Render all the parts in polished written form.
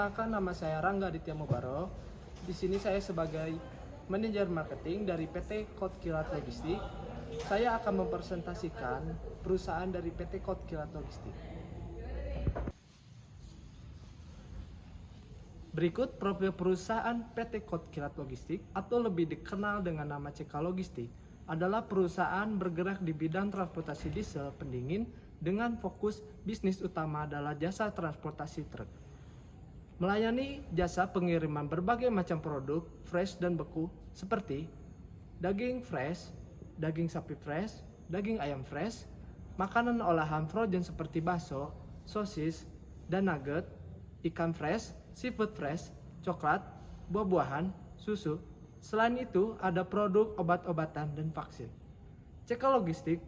Perkenalkan, nama saya Rangga Aditya Mubarok. Di sini saya sebagai manajer marketing dari PT Kot Kilat Logistik. Saya akan mempresentasikan perusahaan dari PT Kot Kilat Logistik. Berikut profil perusahaan PT Kot Kilat Logistik atau lebih dikenal dengan nama CK Logistik adalah perusahaan bergerak di bidang transportasi diesel pendingin dengan fokus bisnis utama adalah jasa transportasi truk. Melayani jasa pengiriman berbagai macam produk fresh dan beku seperti daging fresh, daging sapi fresh, daging ayam fresh, makanan olahan frozen seperti bakso, sosis, dan nugget, ikan fresh, seafood fresh, coklat, buah-buahan, susu. Selain itu, ada produk obat-obatan dan vaksin. CK Logistik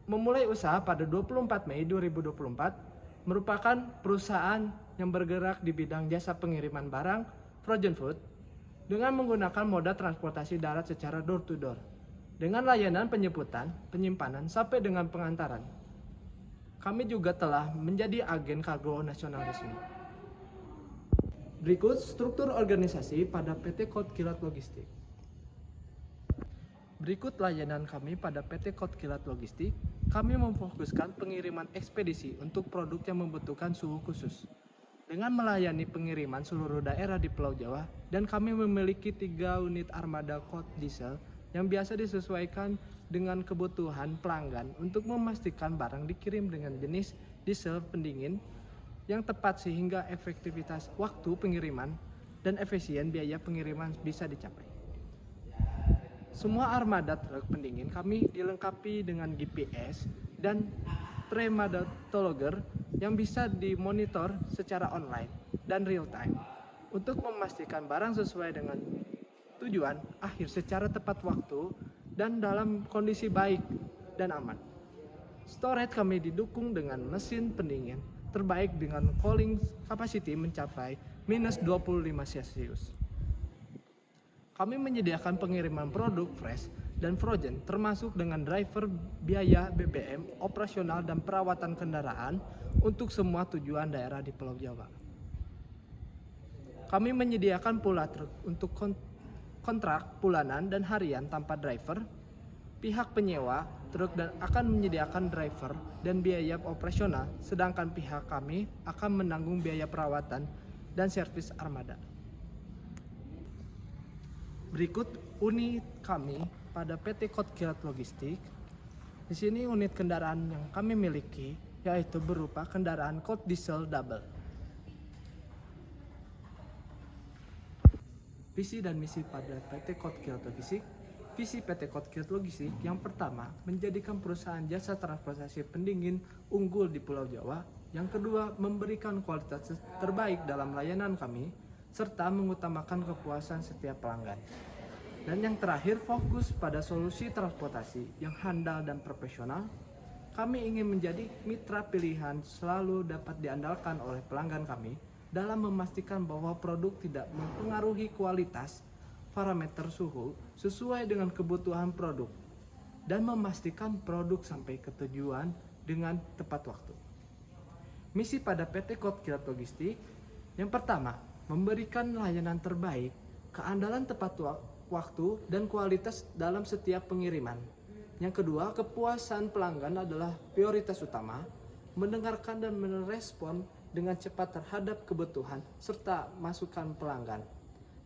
memulai usaha pada 24 Mei 2024 merupakan perusahaan yang bergerak di bidang jasa pengiriman barang frozen food dengan menggunakan moda transportasi darat secara door to door dengan layanan penjemputan, penyimpanan sampai dengan pengantaran. Kami juga telah menjadi agen kargo nasional resmi. Berikut struktur organisasi pada PT Kot Kilat Logistik. Berikut layanan kami pada PT Kot Kilat Logistik. Kami memfokuskan pengiriman ekspedisi untuk produk yang membutuhkan suhu khusus dengan melayani pengiriman seluruh daerah di Pulau Jawa, dan kami memiliki 3 unit armada Kot Diesel yang biasa disesuaikan dengan kebutuhan pelanggan untuk memastikan barang dikirim dengan jenis diesel pendingin yang tepat sehingga efektivitas waktu pengiriman dan efisien biaya pengiriman bisa dicapai. Semua armada truk pendingin kami dilengkapi dengan GPS dan trematologer yang bisa dimonitor secara online dan real time untuk memastikan barang sesuai dengan tujuan akhir secara tepat waktu dan dalam kondisi baik dan aman. Storage kami didukung dengan mesin pendingin terbaik dengan cooling capacity mencapai minus 25 Celcius. Kami menyediakan pengiriman produk fresh dan frozen termasuk dengan driver, biaya BBM, operasional dan perawatan kendaraan untuk semua tujuan daerah di Pulau Jawa. Kami menyediakan pula truk untuk kontrak bulanan dan harian tanpa driver. Pihak penyewa truk dan akan menyediakan driver dan biaya operasional, sedangkan pihak kami akan menanggung biaya perawatan dan servis armada. Berikut unit kami pada PT Kot Kilat Logistik. Di sini unit kendaraan yang kami miliki yaitu berupa kendaraan Kot Diesel Double. Visi dan misi pada PT Kot Kilat Logistik. Visi PT Kot Kilat Logistik yang pertama, menjadikan perusahaan jasa transportasi pendingin unggul di Pulau Jawa. Yang kedua, memberikan kualitas terbaik dalam layanan kami, serta mengutamakan kepuasan setiap pelanggan. Dan yang terakhir, fokus pada solusi transportasi yang handal dan profesional. Kami ingin menjadi mitra pilihan selalu dapat diandalkan oleh pelanggan kami dalam memastikan bahwa produk tidak mempengaruhi kualitas, parameter suhu sesuai dengan kebutuhan produk, dan memastikan produk sampai ke tujuan dengan tepat waktu. Misi pada PT Kot Kilat Logistik yang pertama, memberikan layanan terbaik, keandalan tepat waktu dan kualitas dalam setiap pengiriman. Yang kedua, kepuasan pelanggan adalah prioritas utama, mendengarkan dan merespon dengan cepat terhadap kebutuhan serta masukan pelanggan.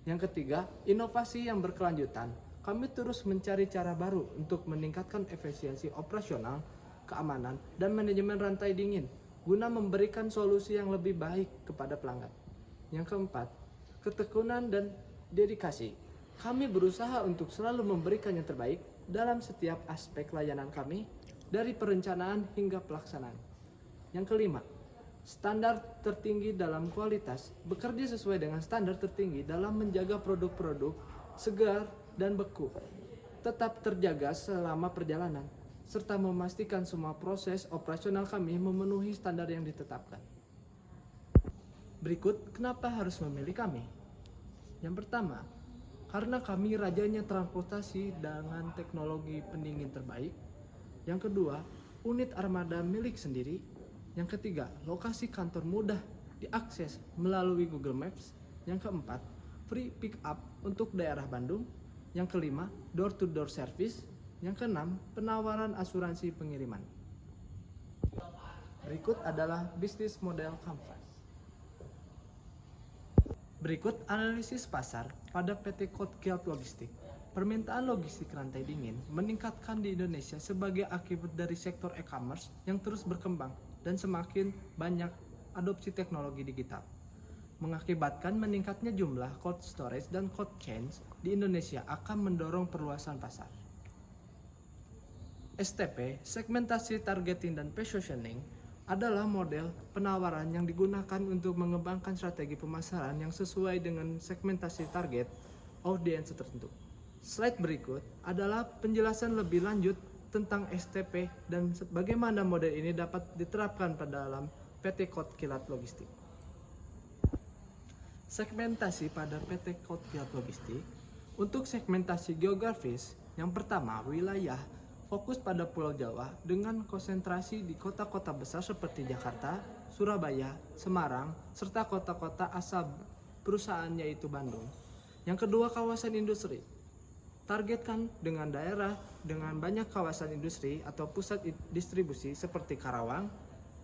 Yang ketiga, inovasi yang berkelanjutan. Kami terus mencari cara baru untuk meningkatkan efisiensi operasional, keamanan, dan manajemen rantai dingin guna memberikan solusi yang lebih baik kepada pelanggan. Yang keempat, ketekunan dan dedikasi. Kami berusaha untuk selalu memberikan yang terbaik dalam setiap aspek layanan kami, dari perencanaan hingga pelaksanaan. Yang kelima, standar tertinggi dalam kualitas, bekerja sesuai dengan standar tertinggi dalam menjaga produk-produk segar dan beku tetap terjaga selama perjalanan, serta memastikan semua proses operasional kami memenuhi standar yang ditetapkan. Berikut kenapa harus memilih kami. Yang pertama, karena kami rajanya transportasi dengan teknologi pendingin terbaik. Yang kedua, unit armada milik sendiri. Yang ketiga, lokasi kantor mudah diakses melalui Google Maps. Yang keempat, free pick up untuk daerah Bandung. Yang kelima, door to door service. Yang keenam, penawaran asuransi pengiriman. Berikut adalah bisnis model Canvas. Berikut analisis pasar pada PT Kotkiat Logistik. Permintaan logistik rantai dingin meningkatkan di Indonesia sebagai akibat dari sektor e-commerce yang terus berkembang dan semakin banyak adopsi teknologi digital, mengakibatkan meningkatnya jumlah cold storage dan cold chains di Indonesia akan mendorong perluasan pasar. STP, segmentasi targeting dan positioning, adalah model penawaran yang digunakan untuk mengembangkan strategi pemasaran yang sesuai dengan segmentasi target audiens tertentu. Slide berikut adalah penjelasan lebih lanjut tentang STP dan bagaimana model ini dapat diterapkan pada dalam PT Kotkiat Logistik. Segmentasi pada PT Kotkiat Logistik. Untuk segmentasi geografis, yang pertama wilayah, fokus pada Pulau Jawa dengan konsentrasi di kota-kota besar seperti Jakarta, Surabaya, Semarang, serta kota-kota asal perusahaan yaitu Bandung. Yang kedua, kawasan industri. Targetkan dengan daerah dengan banyak kawasan industri atau pusat distribusi seperti Karawang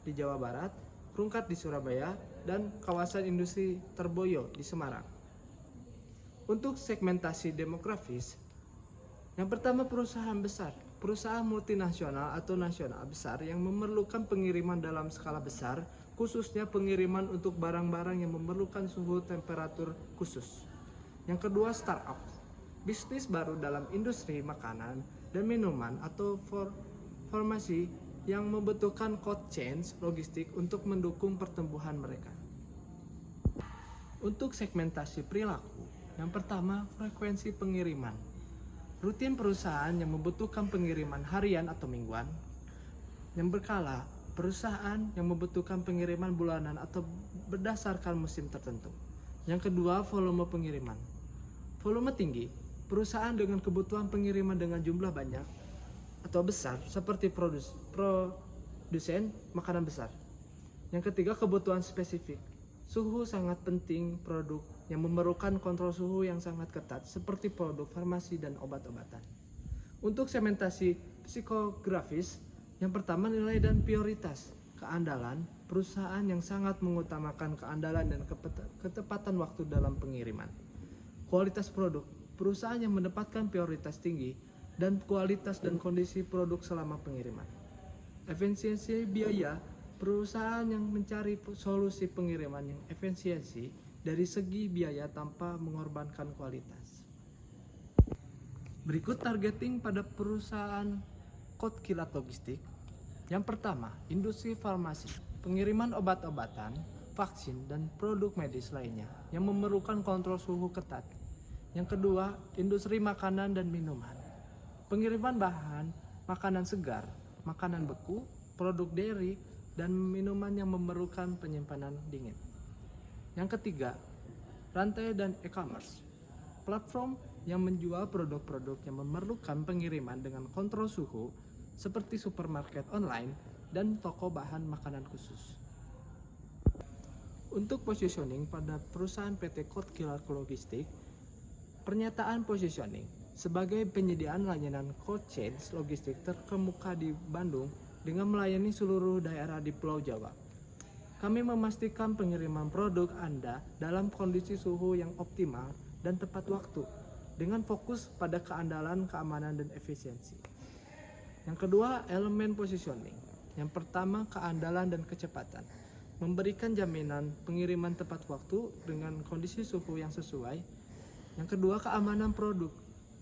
di Jawa Barat, Rungkat di Surabaya, dan kawasan industri Terboyo di Semarang. Untuk segmentasi demografis, yang pertama perusahaan besar. Perusahaan multinasional atau nasional besar yang memerlukan pengiriman dalam skala besar, khususnya pengiriman untuk barang-barang yang memerlukan suhu temperatur khusus. Yang kedua, startup. Bisnis baru dalam industri makanan dan minuman atau formasi yang membutuhkan cold chains logistik untuk mendukung pertumbuhan mereka. Untuk segmentasi perilaku, yang pertama frekuensi pengiriman. Rutin perusahaan yang membutuhkan pengiriman harian atau mingguan. Yang berkala, perusahaan yang membutuhkan pengiriman bulanan atau berdasarkan musim tertentu. Yang kedua, volume pengiriman. Volume tinggi, perusahaan dengan kebutuhan pengiriman dengan jumlah banyak atau besar seperti produsen makanan besar. Yang ketiga, kebutuhan spesifik. Suhu sangat penting produk yang memerlukan kontrol suhu yang sangat ketat seperti produk farmasi dan obat-obatan. Untuk segmentasi psikografis, yang pertama nilai dan prioritas. Keandalan, perusahaan yang sangat mengutamakan keandalan dan ketepatan waktu dalam pengiriman. Kualitas produk, perusahaan yang mendapatkan prioritas tinggi dan kualitas dan kondisi produk selama pengiriman. Efisiensi biaya, perusahaan yang mencari solusi pengiriman yang efisiensi dari segi biaya tanpa mengorbankan kualitas. Berikut targeting pada perusahaan Kotkiat Logistik. Yang pertama, industri farmasi, pengiriman obat-obatan, vaksin, dan produk medis lainnya yang memerlukan kontrol suhu ketat. Yang kedua, industri makanan dan minuman, pengiriman bahan makanan segar, makanan beku, produk dairy, dan minuman yang memerlukan penyimpanan dingin. Yang ketiga, rantai dan e-commerce, platform yang menjual produk-produk yang memerlukan pengiriman dengan kontrol suhu seperti supermarket online dan toko bahan makanan khusus. Untuk positioning pada perusahaan PT Kotkiat Logistik, pernyataan positioning sebagai penyediaan layanan cold chains logistik terkemuka di Bandung dengan melayani seluruh daerah di Pulau Jawa. Kami memastikan pengiriman produk Anda dalam kondisi suhu yang optimal dan tepat waktu dengan fokus pada keandalan, keamanan, dan efisiensi. Yang kedua, elemen positioning. Yang pertama, keandalan dan kecepatan. Memberikan jaminan pengiriman tepat waktu dengan kondisi suhu yang sesuai. Yang kedua, keamanan produk.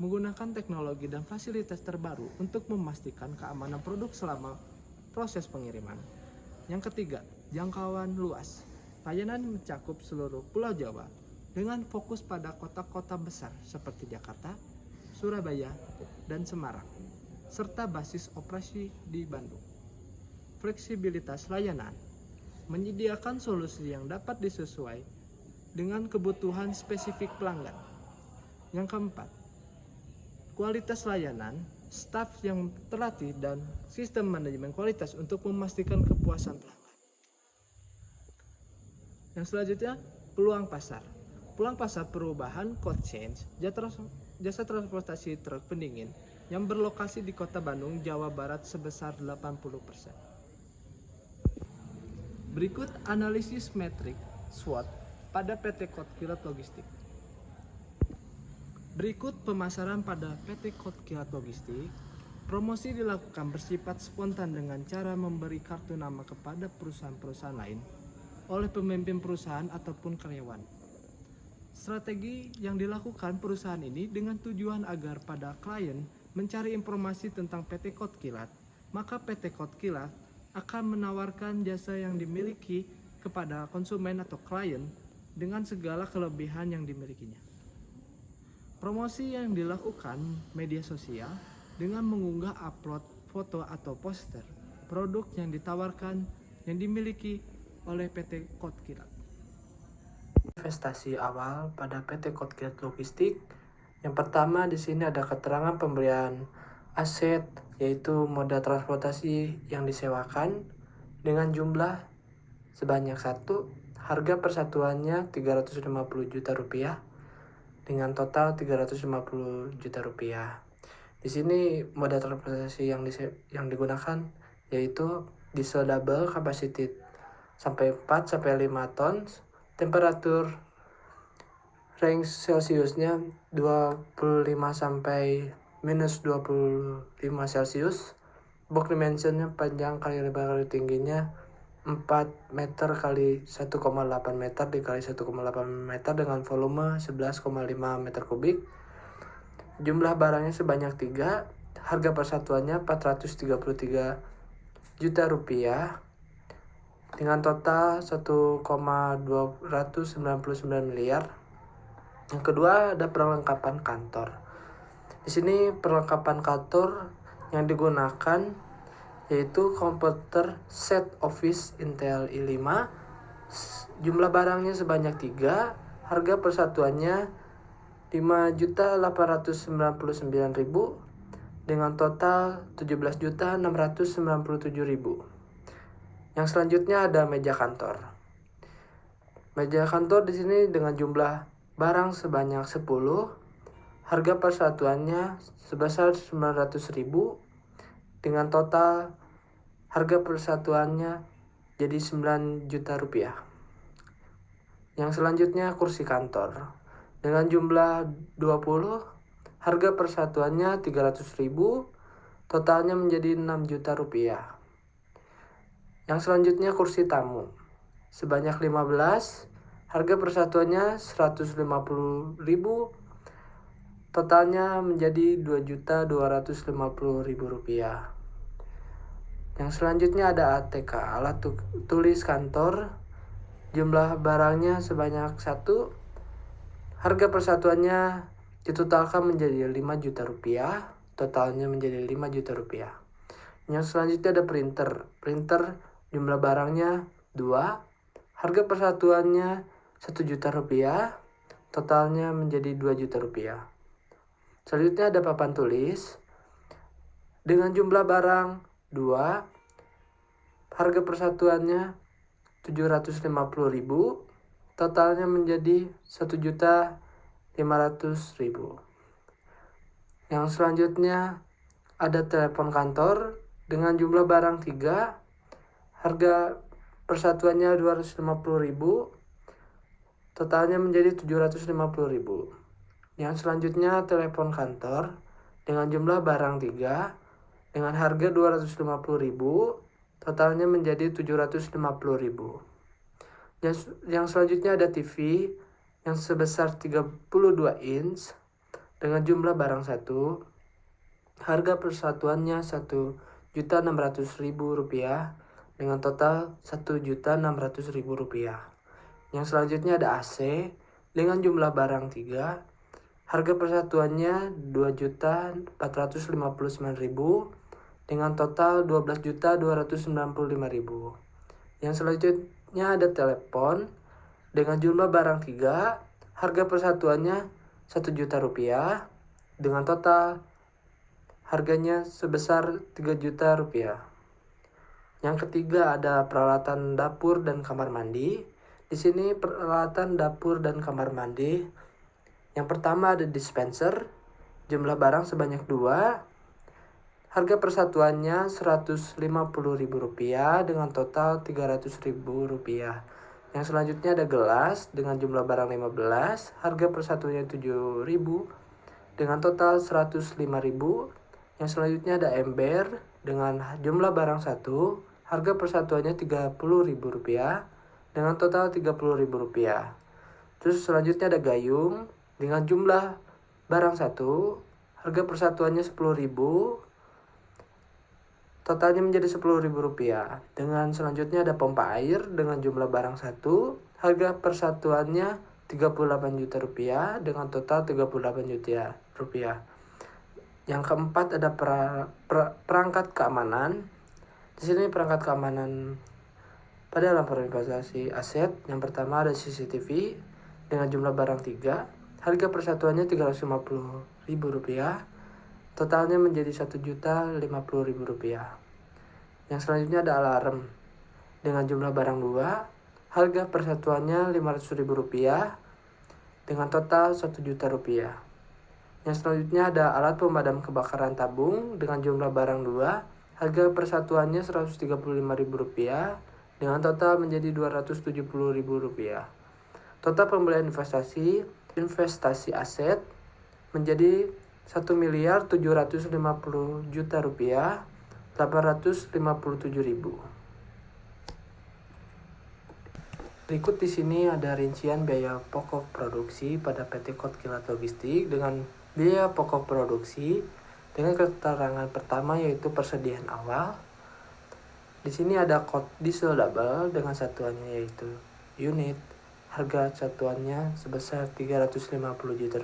Menggunakan teknologi dan fasilitas terbaru untuk memastikan keamanan produk selama proses pengiriman. Yang ketiga, jangkauan luas. Layanan mencakup seluruh Pulau Jawa dengan fokus pada kota-kota besar seperti Jakarta, Surabaya, dan Semarang, serta basis operasi di Bandung. Fleksibilitas layanan. Menyediakan solusi yang dapat disesuaikan dengan kebutuhan spesifik pelanggan. Yang keempat, kualitas layanan, staf yang terlatih, dan sistem manajemen kualitas untuk memastikan kepuasan pelanggan. Yang selanjutnya, peluang pasar. Peluang pasar perubahan code change jasa transportasi truk pendingin yang berlokasi di Kota Bandung, Jawa Barat sebesar 80%. Berikut analisis metrik SWOT pada PT Kotkilat Logistik. Berikut pemasaran pada PT Kotkilat Logistik. Promosi dilakukan bersifat spontan dengan cara memberi kartu nama kepada perusahaan-perusahaan lain oleh pemimpin perusahaan ataupun karyawan. Strategi yang dilakukan perusahaan ini dengan tujuan agar pada klien mencari informasi tentang PT Kotkilat, maka PT Kotkilat akan menawarkan jasa yang dimiliki kepada konsumen atau klien dengan segala kelebihan yang dimilikinya. Promosi yang dilakukan media sosial dengan mengunggah upload foto atau poster produk yang ditawarkan yang dimiliki oleh PT Kotkilat. Investasi awal pada PT Kotkilat Logistik. Yang pertama di sini ada keterangan pembelian aset, yaitu moda transportasi yang disewakan dengan jumlah sebanyak 1, harga persatuannya 350 juta rupiah dengan total 350 juta rupiah. Di sini moda transportasi yang digunakan yaitu diesel double capacity sampai 4 sampai 5 ton, temperatur range Celsiusnya 25 sampai minus 25 Celsius. Box dimensionnya panjang kali lebar kali tingginya 4 meter kali 1,8 meter dikali 1,8 meter dengan volume 11,5 meter kubik. Jumlah barangnya sebanyak 3, harga persatuannya 433 juta rupiah dengan total 1,299 miliar. Yang kedua ada perlengkapan kantor. Di sini perlengkapan kantor yang digunakan yaitu komputer set Office Intel i5. Jumlah barangnya sebanyak 3, harga persatuannya 5.899.000 dengan total 17.697.000. Yang selanjutnya ada meja kantor. Meja kantor di sini dengan jumlah barang sebanyak 10, harga persatuannya sebesar 900.000 dengan total harga persatuannya jadi 9 juta rupiah. Yang selanjutnya kursi kantor. Dengan jumlah 20, harga persatuannya 300.000, totalnya menjadi 6 juta rupiah. Yang selanjutnya kursi tamu. Sebanyak 15, harga persatuannya 150.000, totalnya menjadi 2.250.000 rupiah. Yang selanjutnya ada ATK, alat tulis kantor. Jumlah barangnya sebanyak 1, harga persatuannya ditotalkan menjadi 5 juta rupiah, totalnya menjadi 5 juta rupiah. Yang selanjutnya ada printer. Printer jumlah barangnya 2, harga persatuannya 1 juta rupiah, totalnya menjadi 2 juta rupiah. Selanjutnya ada papan tulis dengan jumlah barang 2, harga persatuannya 750.000, totalnya menjadi 1.500.000. Yang selanjutnya ada telepon kantor dengan jumlah barang 3, harga persatuannya 250.000, totalnya menjadi 750.000. Yang selanjutnya telepon kantor dengan jumlah barang 3 dengan harga 250.000, totalnya menjadi 750.000. Yang selanjutnya ada TV yang sebesar 32 inch dengan jumlah barang 1, harga persatuannya 1.600.000 rupiah dengan total 1.600.000 rupiah. Yang selanjutnya ada AC dengan jumlah barang 3, harga persatuannya 2.459.000 dengan total 12.295.000. Yang selanjutnya ada telepon dengan jumlah barang 3, harga persatuannya 1 juta rupiah dengan total harganya sebesar 3 juta rupiah. Yang ketiga ada peralatan dapur dan kamar mandi. Di Di sini peralatan dapur dan kamar mandi. Yang pertama ada dispenser, jumlah barang sebanyak 2. Harga persatuannya Rp150.000 dengan total Rp300.000. Yang selanjutnya ada gelas dengan jumlah barang 15, harga persatuannya Rp7.000 dengan total Rp105.000. Yang selanjutnya ada ember dengan jumlah barang 1, harga persatuannya Rp30.000 dengan total Rp30.000. Terus selanjutnya ada gayung dengan jumlah barang 1, harga persatuannya Rp10.000, totalnya menjadi Rp10.000. Dengan selanjutnya ada pompa air dengan jumlah barang 1, harga persatuannya Rp38 juta dengan total Rp38 juta. Yang keempat ada perangkat keamanan. Di sini perangkat keamanan pada laporan investasi aset. Yang pertama ada CCTV dengan jumlah barang 3, harga persatuannya Rp350.000, totalnya menjadi Rp1.050.000. Yang selanjutnya ada alarm dengan jumlah barang 2, harga persatuannya Rp500.000 dengan total Rp1.000.000. Yang selanjutnya ada alat pemadam kebakaran tabung dengan jumlah barang 2, harga persatuannya Rp135.000 dengan total menjadi Rp270.000. Total pembelian investasi aset menjadi Rp1.750.857.000. Berikut di sini ada rincian biaya pokok produksi pada PT Kot Kilat Logistik dengan biaya pokok produksi dengan keterangan pertama yaitu persediaan awal. Di sini ada kot diesel double dengan satuannya yaitu unit. Harga satuannya sebesar Rp350 juta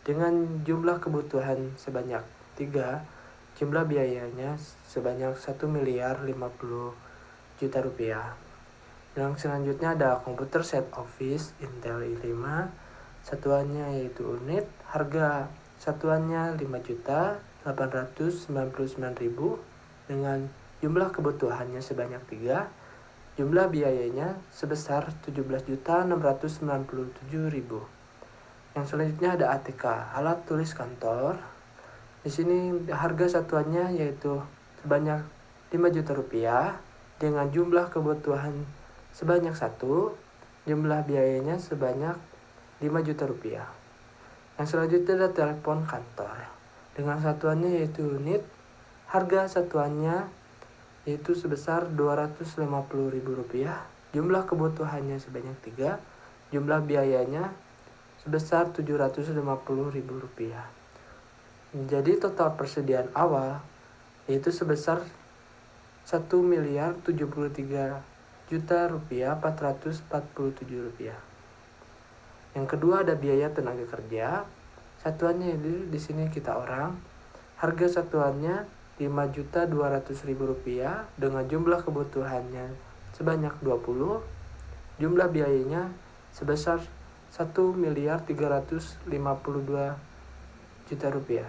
dengan jumlah kebutuhan sebanyak 3, jumlah biayanya sebanyak Rp1.050 juta. Yang selanjutnya ada komputer set office Intel i5, satuannya yaitu unit, harga satuannya Rp5.899.000 dengan jumlah kebutuhannya sebanyak 3, jumlah biayanya sebesar Rp17.697.000. Yang selanjutnya ada ATK, alat tulis kantor. Di sini harga satuannya yaitu sebanyak Rp5 juta dengan jumlah kebutuhan sebanyak 1, jumlah biayanya sebanyak Rp5 juta. Yang selanjutnya ada telepon kantor dengan satuannya yaitu unit, harga satuannya yaitu sebesar Rp250.000, jumlah kebutuhannya sebanyak 3, jumlah biayanya sebesar Rp750.000. Jadi total persediaan awal yaitu sebesar Rp1.073.447.000. Yang kedua ada biaya tenaga kerja. Satuannya di sini kita orang. Harga satuannya Rp5.200.000 dengan jumlah kebutuhannya sebanyak 20, jumlah biayanya sebesar Rp1.352.000.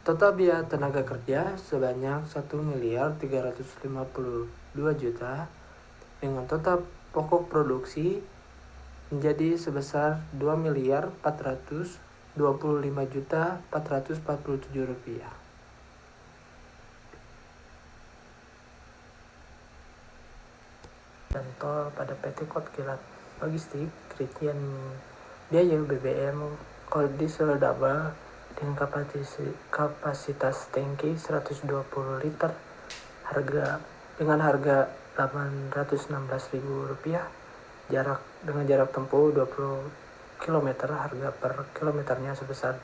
Total biaya tenaga kerja sebanyak Rp1.352.000 dengan total pokok produksi menjadi sebesar Rp2.425.447.000. Dan tol pada PT Kot Kilat Logistik, rincian biaya BBM kalau diesel double dengan kapasitas tangki 120 liter dengan harga Rp816.000, dengan jarak tempuh 20 km, harga per kilometernya sebesar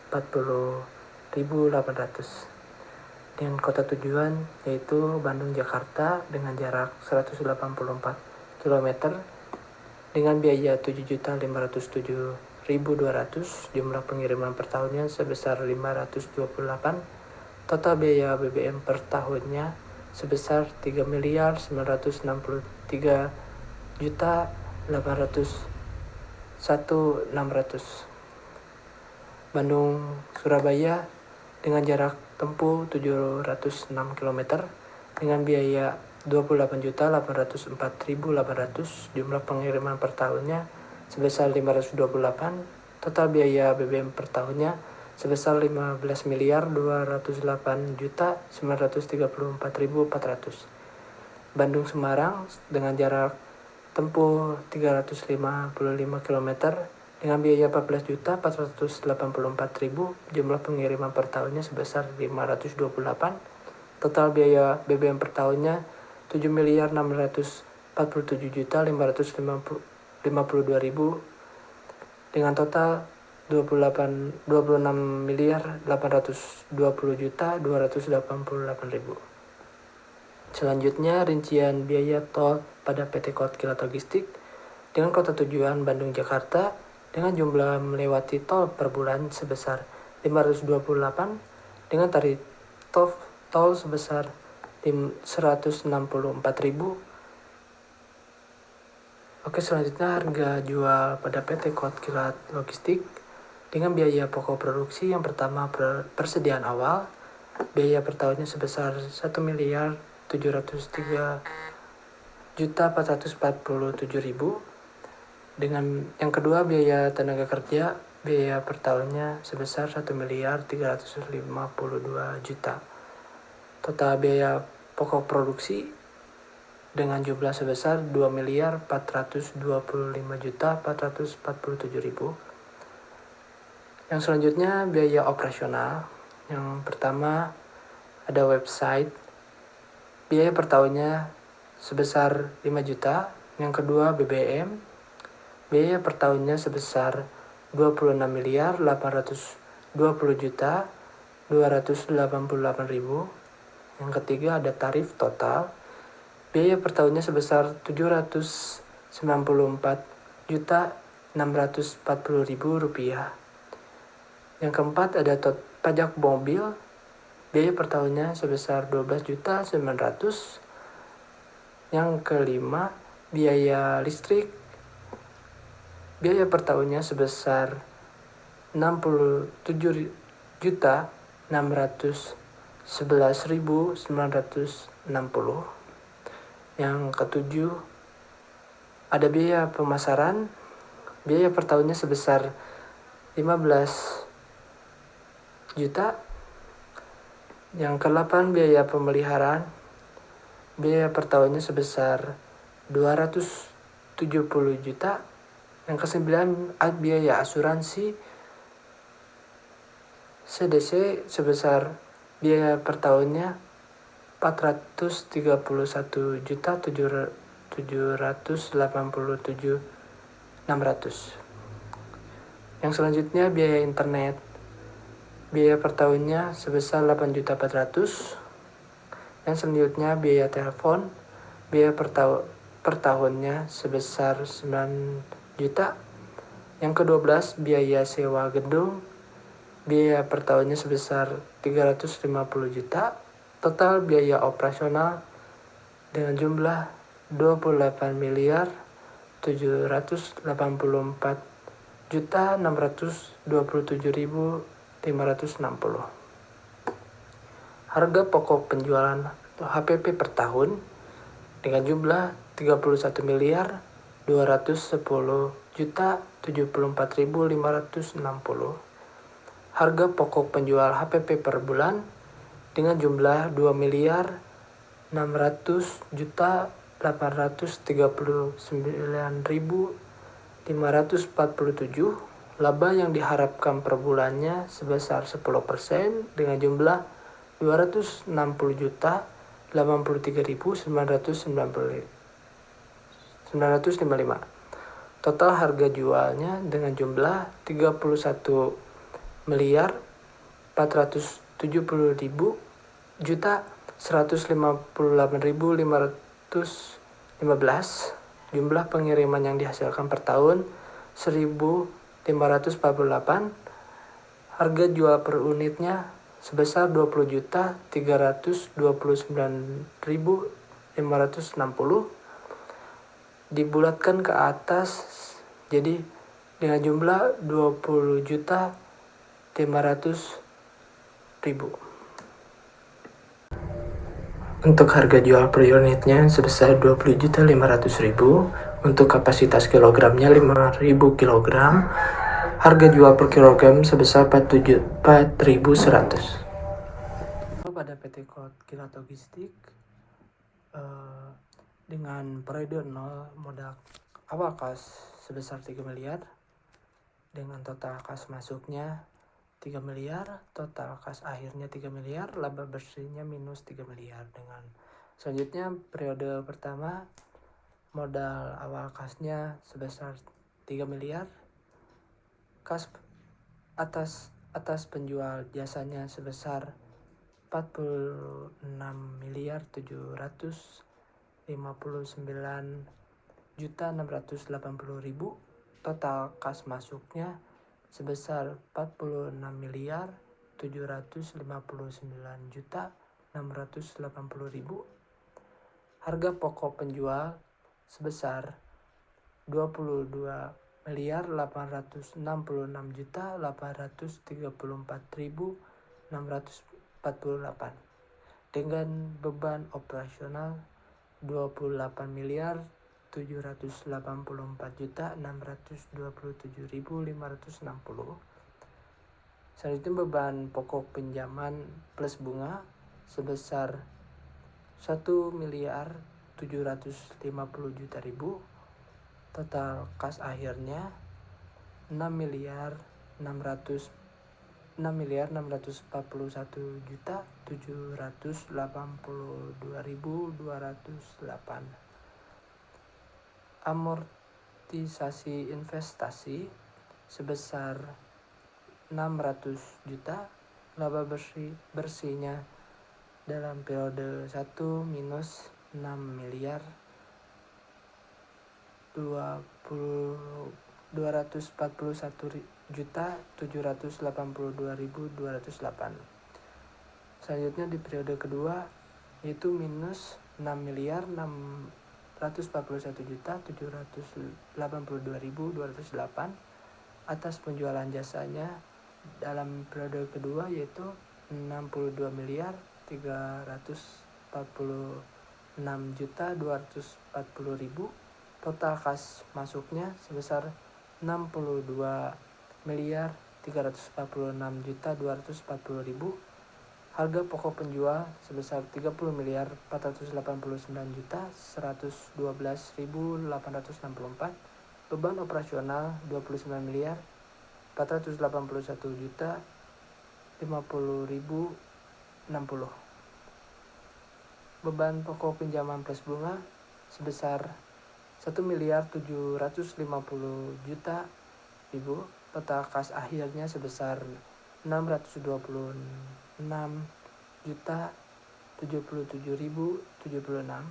Rp40.800. Dengan kota tujuan yaitu Bandung Jakarta dengan jarak 184 km dengan biaya Rp7.507.200, jumlah pengiriman per tahunnya sebesar 528, total biaya BBM per tahunnya sebesar Rp3.993.801.600. Bandung Surabaya dengan jarak tempuh 706 km dengan biaya 28.804.800. Jumlah pengiriman per tahunnya sebesar 528. Total biaya BBM per tahunnya sebesar 15.208.934.400. Bandung Semarang dengan jarak tempuh 355 km dengan biaya 14.484.000. Jumlah pengiriman per tahunnya sebesar 528. Total biaya BBM per tahunnya 7.647.552.000 dengan total 26.820.288.000. Selanjutnya rincian biaya tol pada PT Kotkila Logistik dengan kota tujuan Bandung Jakarta dengan jumlah melewati tol per bulan sebesar 528 dengan tarif tol sebesar 164.000. Oke, selanjutnya harga jual pada PT Kotkila Logistik dengan biaya pokok produksi yang pertama persediaan awal, biaya per tahunnya sebesar 1.703.447.000. Dengan yang kedua biaya tenaga kerja, biaya per tahunnya sebesar 1.352.000.000. Total biaya pokok produksi dengan jumlah sebesar 2.425.447.000. Yang selanjutnya biaya operasional. Yang pertama ada website. Biaya per tahunnya sebesar 5 juta. Yang kedua BBM. Biaya per tahunnya sebesar 26.820.288.000. Yang ketiga ada tarif total. Biaya per tahunnya sebesar 794.640.000 rupiah. Yang keempat ada pajak mobil. Biaya per tahunnya sebesar 12.900.000. Yang kelima biaya listrik. Biaya per tahunnya sebesar 67.611.960. Yang ketujuh, ada biaya pemasaran. Biaya per tahunnya sebesar 15 juta. Yang ke-8 biaya pemeliharaan. Biaya per tahunnya sebesar 270 juta. Yang ke-9 biaya asuransi CDC sebesar biaya per tahunnya 431.787.600. Yang selanjutnya biaya internet. Biaya per tahunnya sebesar 8.400.000. Yang selanjutnya biaya telepon. Biaya per tahunnya sebesar 9 juta. Yang ke-12 biaya sewa gedung. Biaya per tahunnya sebesar 350 juta. Total biaya operasional dengan jumlah 28.784.627.560. Harga pokok penjualan atau HPP per tahun dengan jumlah 31.210.074.560. Harga pokok penjual HPP per bulan dengan jumlah 2.600.439.547. Laba yang diharapkan per bulannya sebesar 10% dengan jumlah 260.083.955. Total harga jualnya dengan jumlah 31.470.158.515. Jumlah pengiriman yang dihasilkan per tahun 1.548. Harga jual per unitnya sebesar 20.329.560. Dibulatkan ke atas jadi dengan jumlah 20.500.000. Untuk harga jual per unitnya sebesar 20.500.000, untuk kapasitas kilogramnya 5.000 kilogram. Harga jual per kilogram sebesar 4.100. Pada PT Kilat Logistik dengan periode 0 modal awal kas sebesar 3 miliar dengan total kas masuknya 3 miliar, total kas akhirnya 3 miliar, laba bersihnya minus 3 miliar. Dengan selanjutnya periode pertama modal awal kasnya sebesar 3 miliar, kas atas penjual jasanya sebesar 46.759.680.000, total kas masuknya sebesar 46.759.680.000. Harga pokok penjual sebesar 22.836.834.648 dengan beban operasional 28.784.627.560. Selanjutnya beban pokok pinjaman plus bunga sebesar 1.750.000.000, total kas akhirnya 6.641.782.208. Amortisasi investasi sebesar 600 juta. Laba bersihnya dalam periode 1 minus 6 miliar 241.782.208. Selanjutnya di periode kedua yaitu minus 6 miliar 641.782.208 atas penjualan jasanya dalam periode kedua, yaitu 62 miliar 346.240.000, total kas masuknya sebesar 62 miliar 346.240.000. Harga pokok penjual sebesar 30 miliar 489.112.864. Beban operasional 29 miliar 481.050.060. Beban pokok pinjaman plus bunga sebesar 1 miliar 750.000.000. Total kas akhirnya sebesar 626.077.076.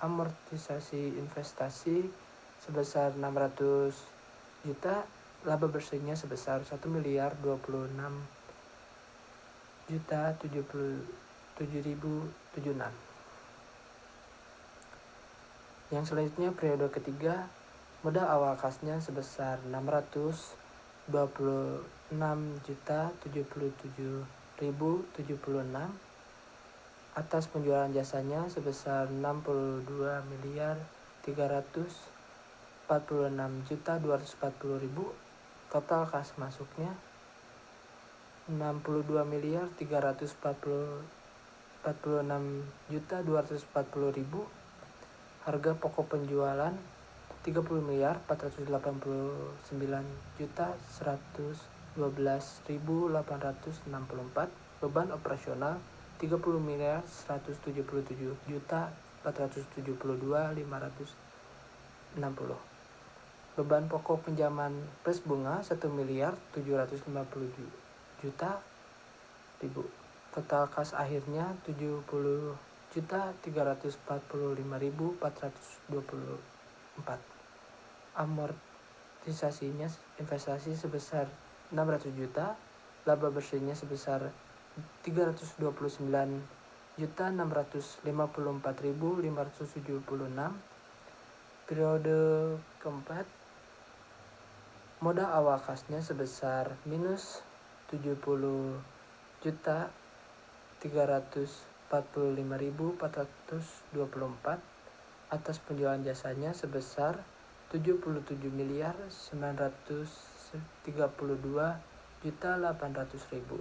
Amortisasi investasi sebesar 600 juta. Laba bersihnya sebesar 1 miliar 26.077.076. Yang selanjutnya periode ketiga, modal awal kasnya sebesar 626.077.076. Atas penjualan jasanya sebesar 62 miliar 346.240.000. Total kas masuknya 62 miliar 346.240.000. Harga pokok penjualan 30 miliar 489.112.864. Beban operasional 30 miliar 177.472.560. Beban pokok pinjaman plus bunga 1 miliar 750.000.000. Total kas akhirnya 70.345.424. Amortisasinya investasi sebesar 600 juta. Laba bersihnya sebesar 329.654.576. Periode keempat, modal awal kasnya sebesar minus 70 juta 300 145.424 atas penjualan jasanya sebesar 77.932.800.000.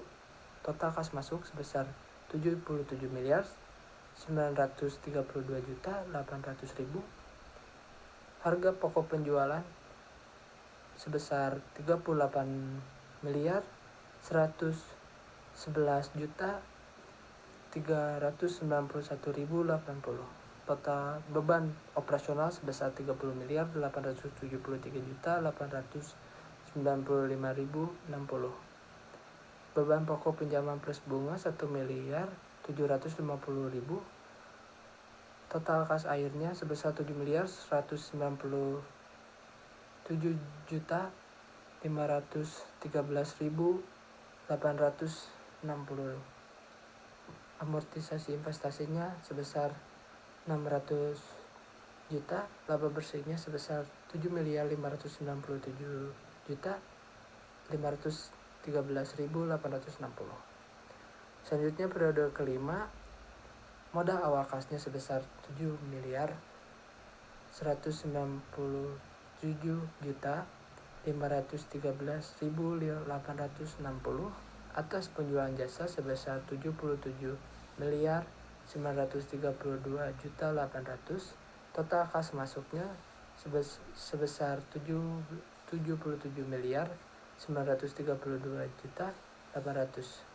Total kas masuk sebesar 77.932.800.000. Harga pokok penjualan sebesar 38.111.391.080. Total beban operasional sebesar 30.873.895.060. Beban pokok pinjaman plus bunga 1.750.000. Total kas airnya sebesar 7.197.513.860. Amortisasi investasinya sebesar 600 juta. Laba bersihnya sebesar 7.597.513.860. Selanjutnya periode kelima, modal awal kasnya sebesar 7.197.513.860 atas penjualan jasa sebesar 77.932.800. Total kas masuknya sebesar 77.932.800.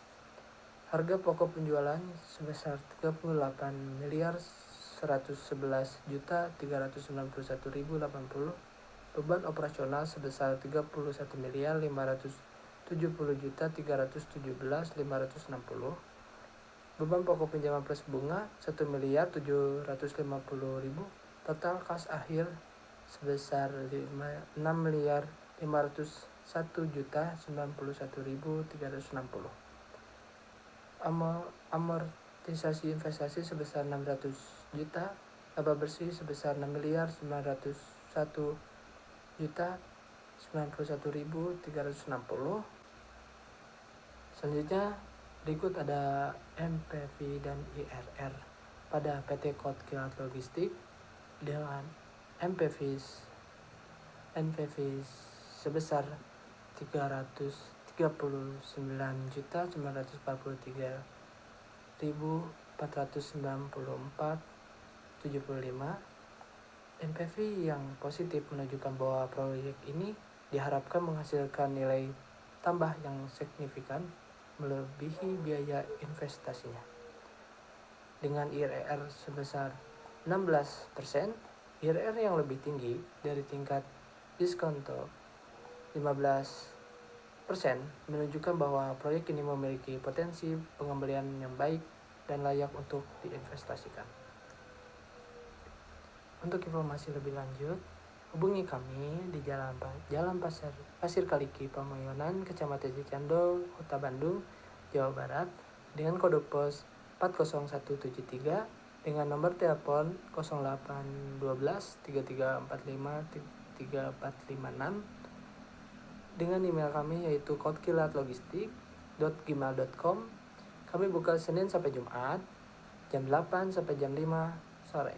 Harga pokok penjualan sebesar 38.111.391.080. Beban operasional sebesar 31.570.317.560. Beban pokok pinjaman plus bunga 1.750.000. Total kas akhir sebesar 6.501.091.360. Amortisasi investasi sebesar 600 juta. Laba bersih sebesar 6.901.091.360. Selanjutnya berikut ada MPV dan IRR pada PT Kotkilat Logistik dengan NPV sebesar 339.494.75. NPV yang positif menunjukkan bahwa proyek ini diharapkan menghasilkan nilai tambah yang signifikan melebihi biaya investasinya. Dengan IRR sebesar 16%, IRR yang lebih tinggi dari tingkat diskonto 15% menunjukkan bahwa proyek ini memiliki potensi pengembalian yang baik dan layak untuk diinvestasikan. Untuk informasi lebih lanjut, hubungi kami di Jalan Pasir Kaliki, Pamoyonan, Kecamatan Cicandol, Kota Bandung, Jawa Barat, dengan kode pos 40173 dengan nomor telepon 0812 3345 3456, dengan email kami yaitu kotkilatlogistik.gmail.com. Kami buka Senin sampai Jumat jam 8 sampai jam 5 sore.